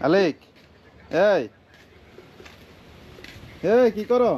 আলেক, এই এই কি করো?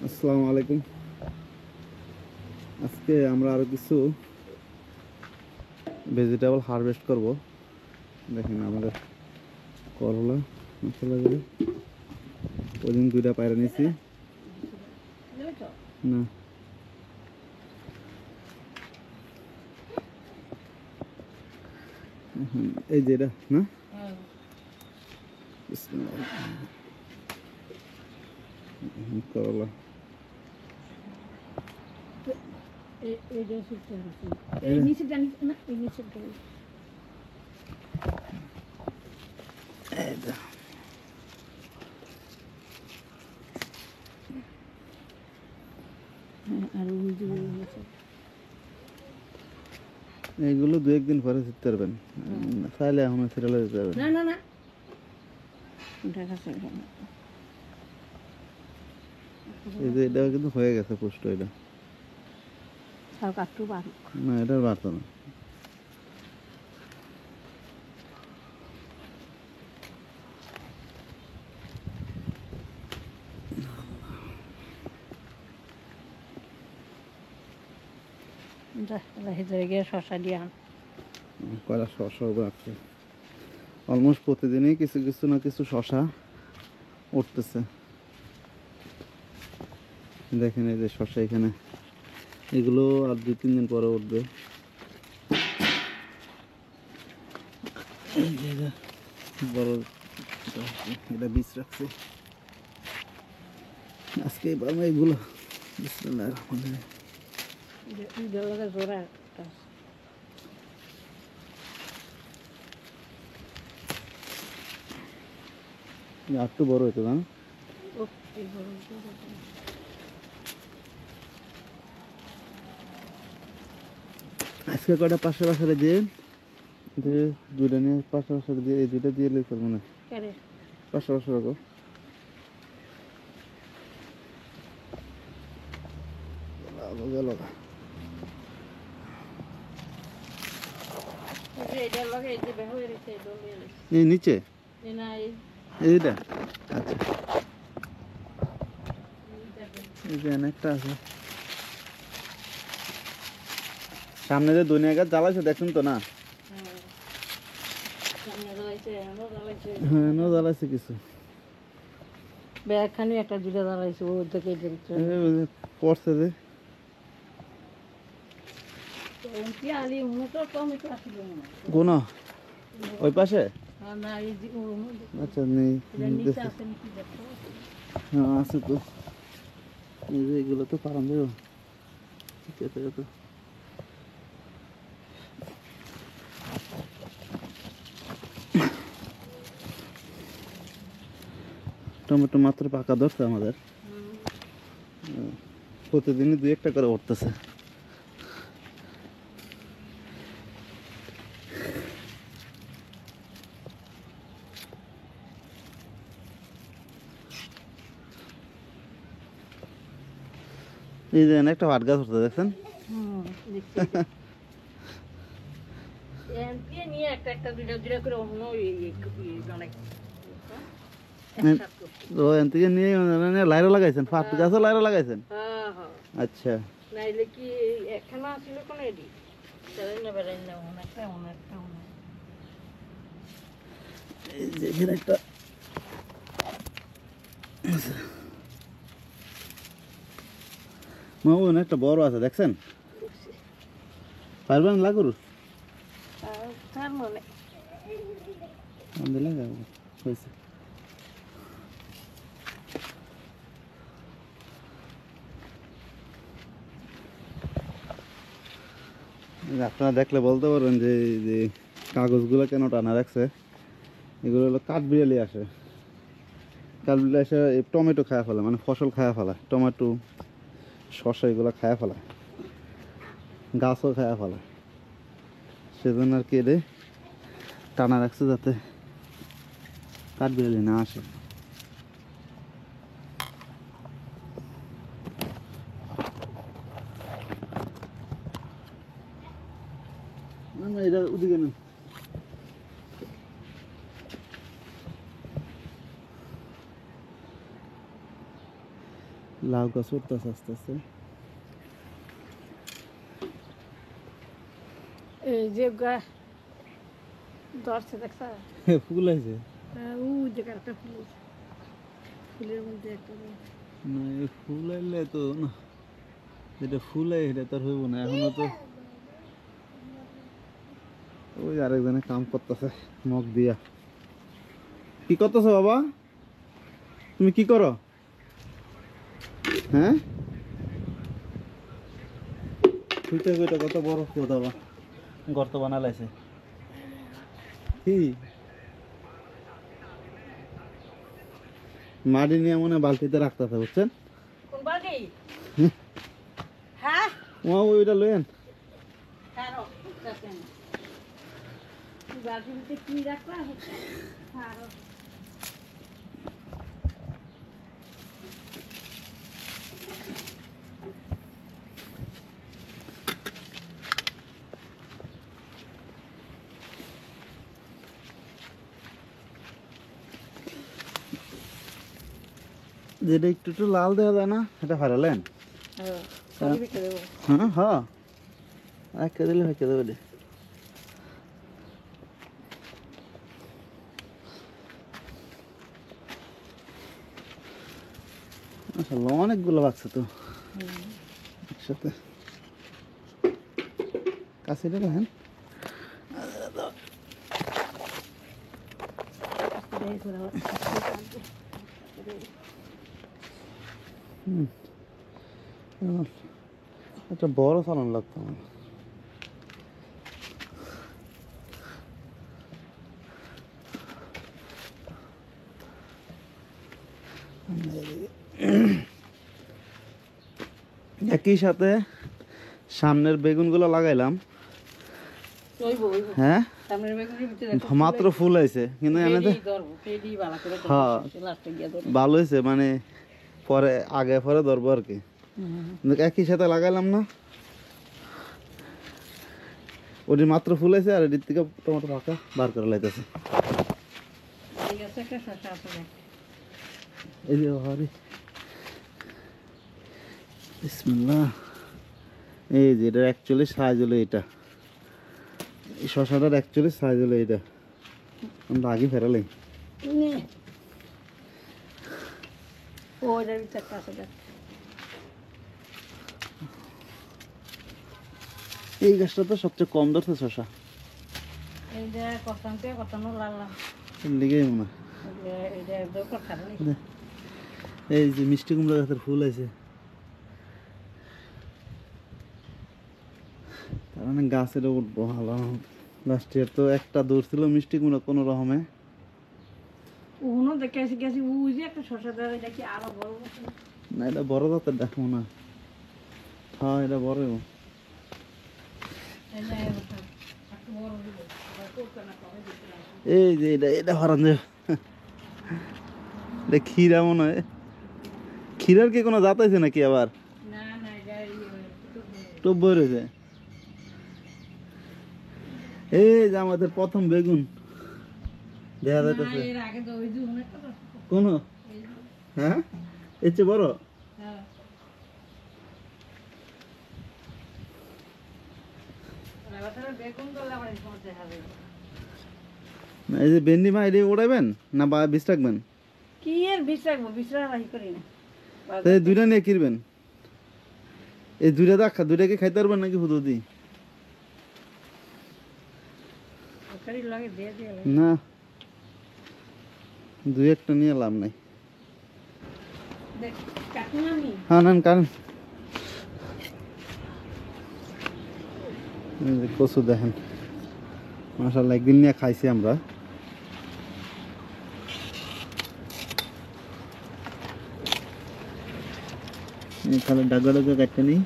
আসসালামু আলাইকুম। আজকে আমরা আরো কিছু ভেজিটেবল হারভেস্ট করব। দেখেন আমাদের করলা মশলা করে ওই দিন 2টা পায়রা নিয়েছি না। এই যে এটা না, করলা এইগুলো 2-1 দিন পরে ছিটতে পারবেন, চাইলে এখন ছিটালে দিতে পারবেন। না না না এই যে এটা কিন্তু হয়ে গেছে পুষ্ট, এটা না, এটা বাড়তো না। কয়লা শশা আছে অলমোস্ট প্রতিদিনই কিছু কিছু না কিছু শশা উঠতেছে। দেখেন এই যে শশা এখানে, এগুলো আর 2-3 দিন পরে উঠবে। বড় এটা বীজ রাখছে আজকে এগুলো। বিসমিল্লাহির রহমানির রহিম। একটু বড় হইতো না, আজকে কয়টা 500 বছরে দিয়ে 2টা নিয়ে 500 বছরে দিয়ে এই 2টা দিয়ে লিখল মনে 500 বছর আগে। এই নিচে এইটা, আচ্ছা এই যে অনেকটা আছে সামনে যে দুনিয়া গাছ জ্বালাইছে, দেখুন তো না? হ্যাঁ, নো জ্বালাইছে কিছু, ব্যাগখানি একটা 2টা জ্বালাইছে ও থেকে পড়ছে যে কোন ওই পাশে। আচ্ছা নেই, হ্যাঁ আছে তো, এই যে এগুলো তো পারাম দেব। ঠিক আছে, তো টমেটো মাত্র পাকা ধরছে আমাদের, প্রতিদিনই 2-1টা করে উঠতেছে। এই যে একটা পাট গাছ উঠতে দেখছেন, ও এন থেকে নিয়ে লাইরো লাগাইছেন, পাট গাছও লাইরো লাগাইছেন। আচ্ছা নাইলে কি একখানা ছিল কোন এডি চলেন না বেরাই না অনেকটা এই যে এখানে একটা মামুন একটা বড় আছে দেখছেন, পারবেন লাগুর তার মনে হয়েছে। আপনারা দেখলে বলতে পারবেন যে যে কাগজগুলো কেন টানা রাখছে, এগুলো হলো কাঠবিড়ালি আসে। কাঠবিড়ালি এসে টমেটো খায়া ফেলে, মানে ফসল খায়া ফেলা, টমেটো শসা এগুলো খায়া ফেলা, গাছও খায়া ফেলা, সেজন্য আর কি এদের টানা রাখছে যাতে কাঠবিড়ালি না আসে। আমরা এটা ওদিকে নেন। লাউ গাছ উঠতেছে আস্তে আস্তে। এই যে ধরছে দেখছা ফুল আছে ও জায়গায় একটা ফুল আছে। ফুলের মধ্যে একটা না, এই ফুল আইলে তো না, যেটা ফুল আই এটা তার হইব না এখনো তো। ওই আরেকজনে কাম করতেছে মগ দিয়া। কি করতেছো বাবা, তুমি কি করো? হ্যাঁ খুঁজতে খুঁজতে কত বড় খোদ বাবা, গর্ত বানালাইছে। কি মাটি নিয়ে মনে হয় বালতিতে রাখতেছে বুঝছেন। কোন বাড়ি? হ্যাঁ ওইটা লইয়েন। কারো দেখেন বাড়িতে কি রাখলা কারো যেটা একটু একটু লাল দেওয়া যায় না, এটা ফারালেন। সবই বিকে দেবো। হ্যাঁ হ্যাঁ একে দিলে হয়ে দেবে রে। আসলে অনেকগুলো বাচ্চা তো একসাথে। কাছে দেখেন একটা বড় চালান লাগতো আমার। একই সাথে সামনের বেগুনগুলো লাগাইলাম। হ্যাঁ মাত্র ফুল হয়েছে কিন্তু এনে হ্যাঁ ভালো হয়েছে, মানে পরে আগে পরে ধরবো আর কি। কিন্তু একই সাথে লাগাইলাম না, ওটি মাত্র ফুল হয়েছে আর এটির থেকে টমেটো পাকা বার করে লাইতেছে। এই যে হরি বিসমিল্লাহ। এই যে এটা অ্যাকচুয়ালি সাইজ হলো এটা, এই শশাটার অ্যাকচুয়ালি সাইজ হলো এটা। আমরা আগে ফেরালে এই গাছটা তো সবচেয়ে কম ধরছে শশা, লিগেই মনে হয়। এই যে মিষ্টি কুমড়া গাছের ফুল আছে, তার মানে গাছের উঠবো ভালো। লাস্ট ইয়ার তো একটা দূর ছিল মিষ্টি কুমড়া কোনো রকমে। না এটা বড় জাতের দেখো না। হ্যাঁ এটা বড়। এই যে এটা এটা হরান যে এটা ক্ষীরা মনে হয়। ক্ষীরার কি কোনো জাত আছে নাকি আবার? টব রয়েছে। এই যে আমাদের প্রথম বেগুন দেখা যাইতেছে। কোন হ্যাঁ এর চেয়ে বড়? এই যে ভেন্ডি মা এটা ওড়াবেন না বা বীজ রাখবেন? কি এর বীজ রাখবো, বীজ রাখি করি না। তাই দুইটা নিয়ে কিনবেন। এই দুইটা দেখা দুইটাকে খাইতে পারবেন নাকি শুধু দি? না দুই একটা নিয়ে লাভ নাই। হ্যাঁ নেন কারণ কচু দেখেন মাশাআল্লাহ একদিন নিয়ে খাইছি আমরা। খালি ডাগা ডাগা কাটতে নেই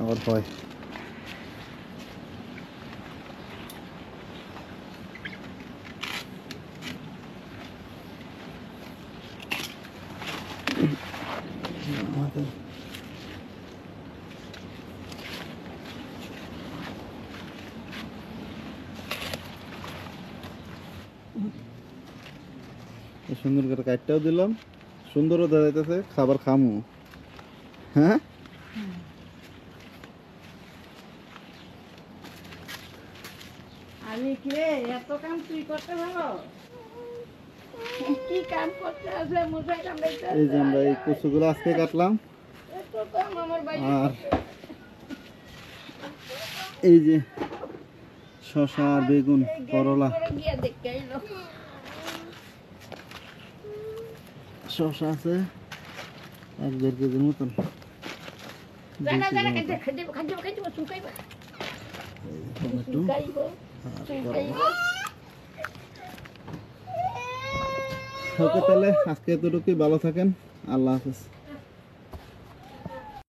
আবার হয়। সুন্দর করে কাটটাও দিলাম, সুন্দরও দেখা যাইতেছে, খাবার খামু। হ্যাঁ আমি কি রে এত কাম তুই করতে ভালো? কি কাম করতে আসলে মশাই কামড়াইতে এই যে আমরা এই কচুগুলো আজকে কাটলাম, এত কাম আমার বাইরে আর এই যে শসা, বেগুন, করলা, গিয়া দেখে আইলো। শসা আছে 1-1.5 কেজির মতন, 2 জানা কেজির জানা মতন। খাইতে শুকাইবা টমেটো, শুকাইবো শুকাইবো। ওকে তাহলে আজকে এতটুকুই, ভালো থাকেন, আল্লাহ হাফেজ।